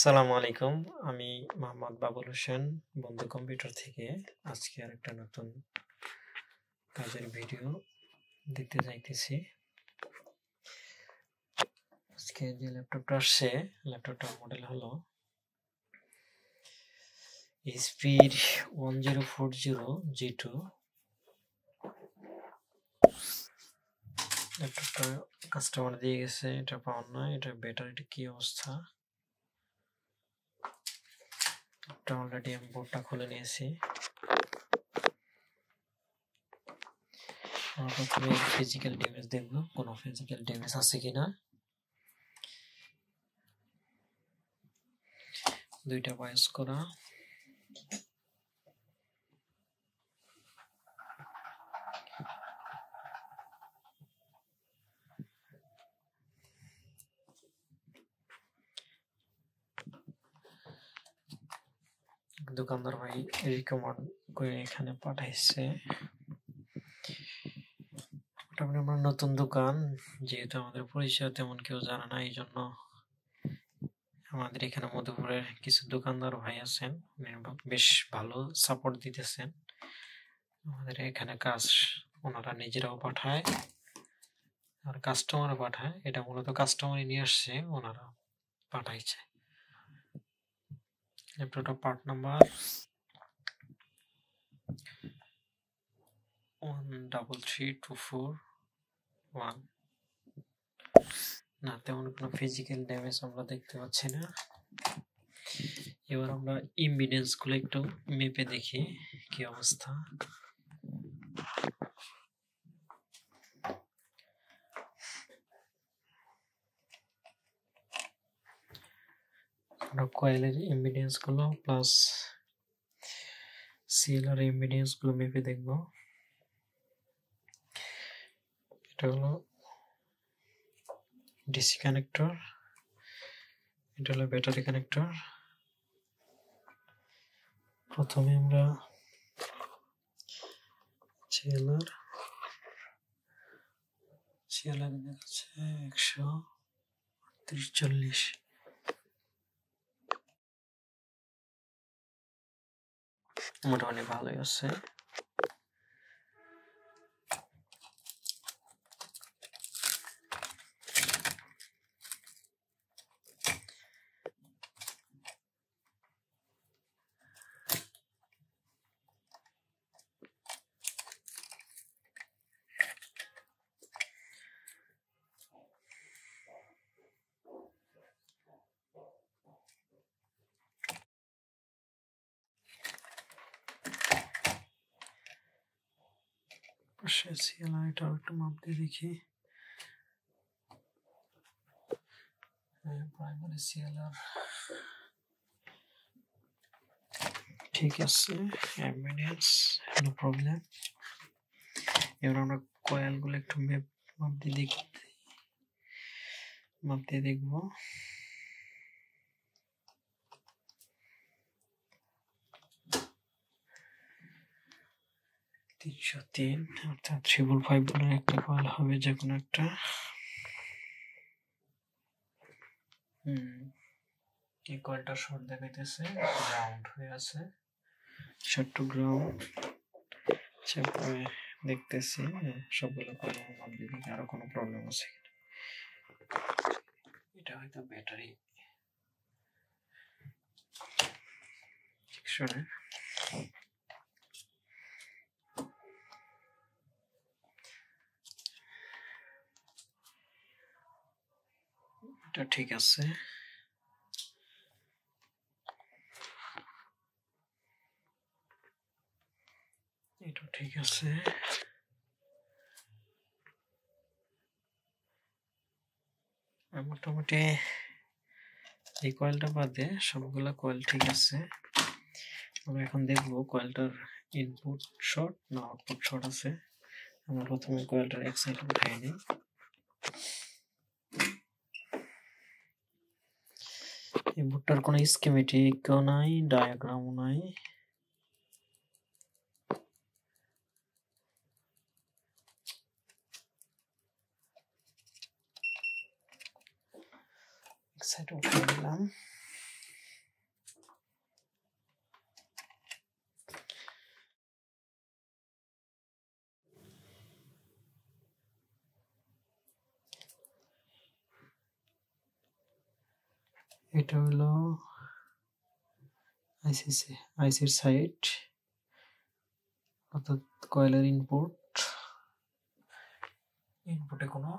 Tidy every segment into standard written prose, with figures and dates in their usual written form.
আসসালামু আলাইকুম। আমি মোহাম্মদ বাবুল হোসেন, বন্ধু কম্পিউটার থেকে আজকে আরেকটা নতুন কাজের ভিডিও দিতে যাইতেছি। আজকে যে ল্যাপটপটা আসছে, ল্যাপটপটার মডেল হলো HP 1040G2। ল্যাপটপটা কাস্টমার দিয়ে গেছে, এটা পাওয়ার নয়। এটা ব্যাটারিটা কি অবস্থা, এটা অলরেডি আমি বোর্ডটা খুলে নিয়েছি। প্রথমে ফিজিক্যাল ড্যামেজ দেখবো, কোনো ফিজিক্যাল ড্যামেজ আছে কিনা। দুইটা বায়োস করা, দোকানদার ভাই রিকমেন্ড করে এখানে পাঠাইছে। আমরা নতুন দোকান, যেহেতু আমাদের পরিচয় তেমন কেউ জানে না, এই জন্য আমাদের এখানে মধুপুরের কিছু দোকানদার ভাই আছেন, বেশ ভালো সাপোর্ট দিতেছেন। আমাদের এখানে কাজ ওনারা নিজেরাও পাঠায় আর কাস্টমারও পাঠায়। এটা মূলত কাস্টমারই নিয়ে আসছে, ওনারা পাঠাইছে। ল্যাপটপটা পার্ট নাম্বার 133241। না, তেমন কোনো ফিজিক্যাল ড্যামেজ আমরা দেখতে পাচ্ছি না। এবার আমরা ইম্পিডেন্স গুলো একটু মেপে দেখি কি অবস্থা। আমরা কয়েলের ইম্পিডেন্স গুলো প্লাস সিএলআর ইম্পিডেন্স গুলো মেপে দেখব। এটা হলো ডিসি কানেক্টর, এটা হলো ব্যাটারি কানেক্টর। প্রথমে আমরা সিএলআর দেখাচ্ছে 138-40, মোটামুটি ভালোই আছে। সিএলআর এটাও একটু মাপ দিয়ে দেখি। প্রাইমারি সিএলআর ঠিক আছে, অ্যাম্বিয়েন্স নো প্রবলেম। এবার আমরা কয়েলগুলো একটু মাপ দিয়ে দেখব। 303, অর্থাৎ 555 বলে একটা কয়েল হবে, যে কোনো একটা। এই কয়েলটা শর্ট দেখাইতেছে, গ্রাউন্ড হয়ে আছে, শর্ট টু গ্রাউন্ড। তারপরে দেখতেছি সবগুলো কয়েল মাপ দিয়ে দেখি আরো কোনো প্রবলেম আছে কিনা। এটা হয়তো ব্যাটারি সেকশনে। এটা ঠিক আছে, এটা ঠিক আছে। মোটামুটি এই কয়েলটা বাদে সবগুলা কয়েল ঠিক আছে। আমরা এখন দেখবো কয়েলটার ইনপুট শর্ট না আউটপুট শর্ট আছে। আমরা প্রথমে কয়েলটার এক সাইড উঠাই নিই। এই বোর্ডটার কোনো স্কিমেটিকও নাই, ডায়াগ্রামও নাই। এক সাইড উঠিয়ে দিলাম। এটা হলো আইসির সাইড, অর্থাৎ কয়েলের ইনপুটে কোনো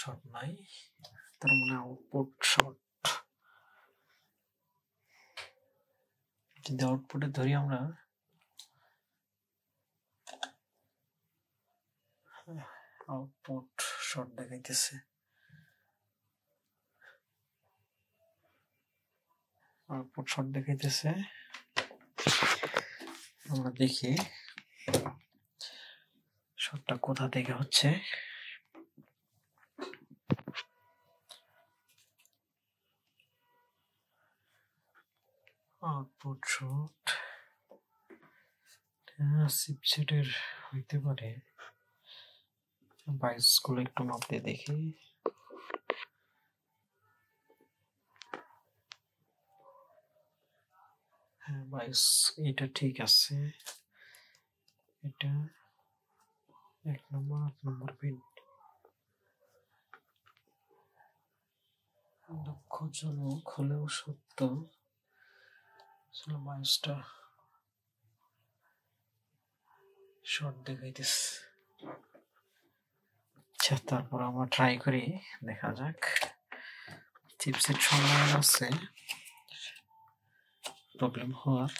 শর্ট নাই, তার মানে আউটপুট শর্ট। যদি আউটপুটে ধরি আমরা, আউটপুট শর্ট দেখাইতেছে, আমরা দেখি শর্টটা কোথা থেকে হচ্ছে। আউটপুট শর্ট চিপসেটের হইতে পারে, বাইসগুলো একটু মাপ দিয়ে দেখি। হ্যাঁ, বাইস এটা ঠিক আছে, এটা 1 নম্বর 8 নম্বর পিন। দুঃখজনক হলেও সত্য, বাইসটা শর্ট দেখাইতেছে। আচ্ছা, তারপর আমরা ট্রাই করি, দেখা যাক। চিপসেট সম্ভাবনা আছে প্রবলেম হওয়ার,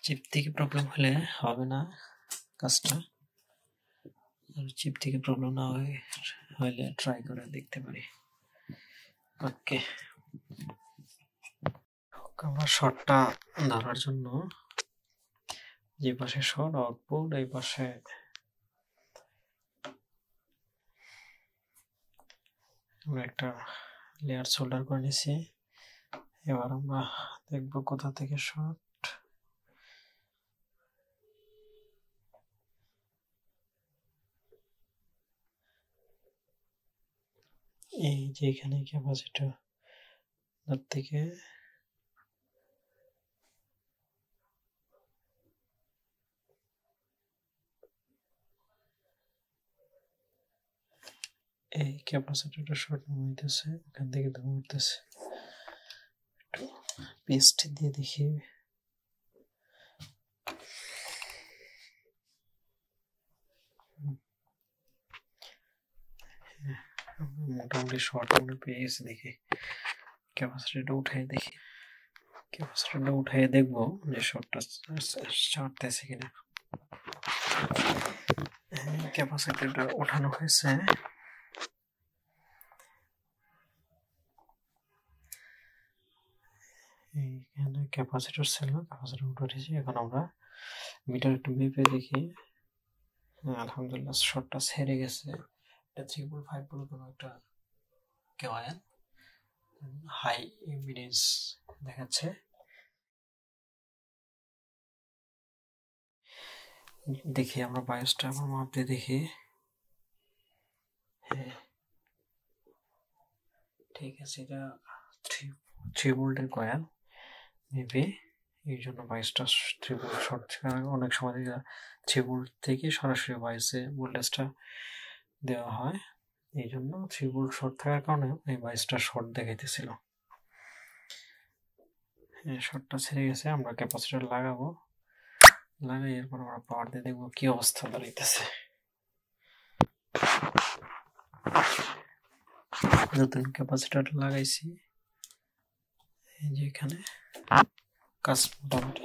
চিপ থেকে প্রবলেম হলে হবে না কাজটা। চিপ থেকে প্রবলেম না হলে ট্রাই করে দেখতে পারি। ওকে, আমরা শর্টটা ধরার জন্য যে পাশে শর্ট আউটপুট, এই পাশে আমরা একটা লেয়ার সোল্ডার করে নিছি। এবার আমরা দেখব কোথা থেকে শর্ট। এই যে এখানে ক্যাপাসিটর থেকে এই ক্যাপাসিটরটা শর্ট হইতেছে, এখান থেকে ধোঁয়া উঠতেছে। একটু পেস্ট দিয়ে দেখি। মোটামুটি শর্ট মনে পেয়ে গেছি, দেখি ক্যাপাসিটরটা উঠাই দেখবো যে শর্টটা ছাড়তেছে কিনা। ক্যাপাসিটরটা ওঠানো হয়েছে। এইখানে ক্যাপাসিটর ছিল, ক্যাপাসিটর উঠেছি। এখন আমরা মিটার একটু মেপে দেখি। আলহামদুলিল্লাহ শর্টটা ছেড়ে গেছে। এটা 3.5 বলে কোনো একটা কয়েল, হাই ইম্পিডেন্স দেখাচ্ছে। দেখি আমরা বায়োসটা আবার মাপ দিয়ে দেখি। হ্যাঁ ঠিক আছে, এটা 3 ভোল্টের কয়েল মেবি, এই জন্য বায়োসটা 3 ভোল্ট শর্ট। অনেক সময় 3 ভোল্ট থেকে সরাসরি বায়োসে ভোল্টেজটা দেওয়া হয়, এই জন্য 3 ভোল্ট শর্ট থাকার কারণে এই বায়োসটা শর্ট দেখাইতেছিল। শর্টটা ছেড়ে গেছে, আমরা ক্যাপাসিটর লাগাবো। লাগাই এরপর আমরা পাওয়ার দিয়ে দেখবো কি অবস্থা দাঁড়াইতেছে। নতুন ক্যাপাসিটর লাগাইছি, এই যে এখানে কাজ মোটামুটি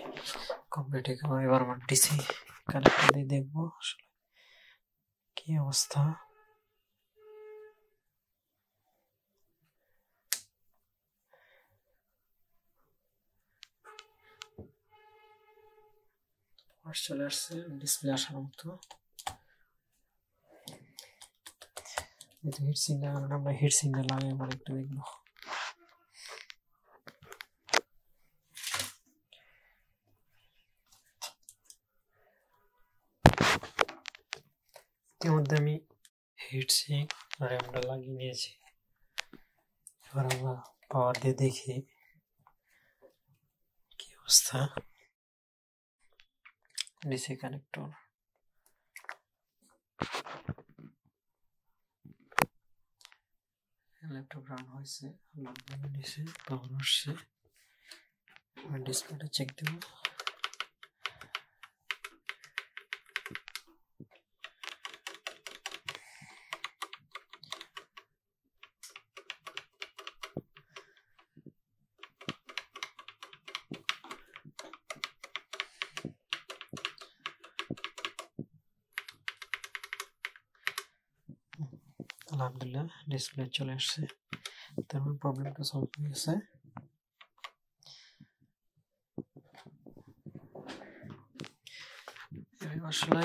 কমপ্লিট। এবার আমার ডিসি কানেক্টর দিয়ে দেখবো আসলে কি অবস্থা। চলে আসছে, ডিসপ্লে আসার মতো। হিট সিগন্যাল, আমরা হিট সিগন্যাল লাগাই আবার একটু দেখবো। ইতিমধ্যে আমি হিট সিঙ্ক র্যামটা লাগিয়ে নিয়েছি। এবার আমরা পাওয়ার দিয়ে দেখি কি অবস্থা। ডিসি কানেক্টর ল্যাপটপ রান হয়েছে, নিচে পাওয়ার আসছে, ডিসপ্লেটা চেক দেব। আলহামদুলিল্লাহ ডিসপ্লে চলে আসছে, তারপর প্রবলেমটা সলভ হয়ে গেছে। আসলে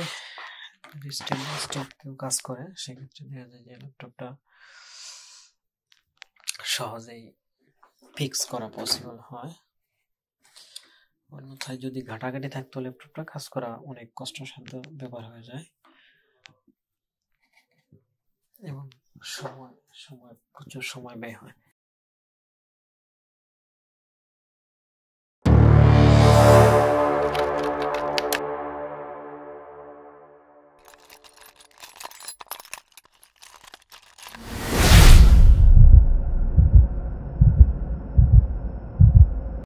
স্টেপ বাই স্টেপ কেউ কাজ করে, সেক্ষেত্রে দেখা যায় যে ল্যাপটপটা সহজেই ফিক্স করা পসিবল হয়। অন্যথায় যদি ঘাটাঘাটি থাকতো ল্যাপটপটা কাজ করা অনেক কষ্টসাধ্য ব্যাপার হয়ে যায় এবং সময় প্রচুর সময় ব্যয় হয়।